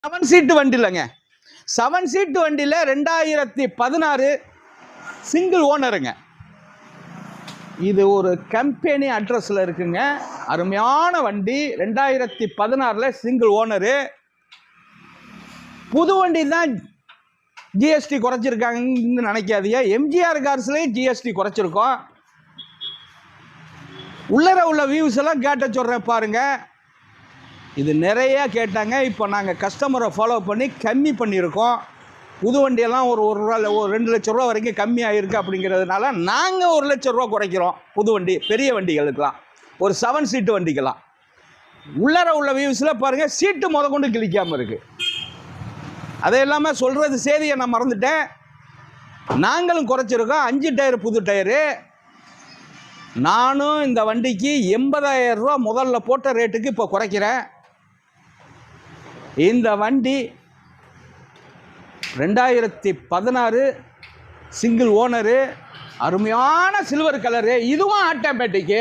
7 சீட்டு வண்டி இல்லைங்க. 7 சீட்டு வண்டியில் 2016 சிங்கிள் ஓனருங்க. இது ஒரு கம்பெனி அட்ரஸில் இருக்குங்க. அருமையான வண்டி. 2016 சிங்கிள் ஓனரு. புது வண்டி தான் ஜிஎஸ்டி குறைச்சிருக்காங்கன்னு நினைக்காதீங்க. எம்ஜிஆர் கார்ஸ்லேயும் ஜிஎஸ்டி குறைச்சிருக்கோம். உள்ளர உள்ள வியூஸ் எல்லாம் கேட்ட சொல்கிறேன் பாருங்கள். இது நிறையா கேட்டாங்க. இப்போ நாங்கள் கஸ்டமரை ஃபாலோ பண்ணி கம்மி பண்ணியிருக்கோம். புது வண்டியெல்லாம் ஒரு ரூபா ஒரு 2 லட்ச ரூபா வரைக்கும் கம்மியாகிருக்கு. அப்படிங்கிறதுனால நாங்கள் 1 லட்ச ரூபா குறைக்கிறோம். புது வண்டி பெரிய வண்டிகளுக்கெல்லாம், ஒரு 7 சீட்டு வண்டிக்கெல்லாம். உள்ளர உள்ள வியூஸில் பாருங்கள், சீட்டு கொண்டு கிழிக்காமல் இருக்குது. அதை இல்லாமல் சொல்கிறது செய்தியை நான் மறந்துட்டேன். நாங்களும் குறைச்சிருக்கோம். 5 டயர் புது டயரு. நானும் இந்த வண்டிக்கு 80,000 ரூபா முதல்ல போட்ட ரேட்டுக்கு இப்போ குறைக்கிறேன். இந்த வண்டி 2016 சிங்கிள் ஓனரு, அருமையான சில்வர் கலரு. இதுவும் ஆட்டோமேட்டிக்கு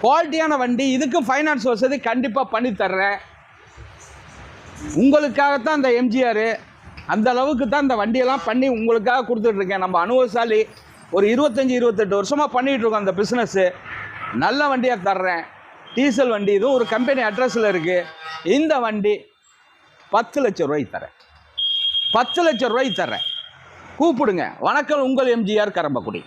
குவாலிட்டியான வண்டி. இதுக்கும் ஃபைனான்ஸ் வசதி கண்டிப்பாக பண்ணித்தர்றேன். உங்களுக்காகத்தான் இந்த எம்ஜிஆர், அந்த அளவுக்கு தான் இந்த வண்டியெல்லாம் பண்ணி உங்களுக்காக கொடுத்துட்ருக்கேன். நம்ம அனுபவசாலி, ஒரு 25-28 வருஷமாக பண்ணிகிட்ருக்கோம் அந்த பிஸ்னஸ்ஸு. நல்ல வண்டியாக தர்றேன். டீசல் வண்டி. இதுவும் ஒரு கம்பெனி அட்ரஸில் இருக்குது. இந்த வண்டி 10 லட்ச ரூபாய்க்கு தரேன். 10 லட்ச ரூபாய்க்கு தர்றேன். கூப்பிடுங்க. வணக்கம், உங்கள் எம்ஜிஆர் கரம்பக்குடி.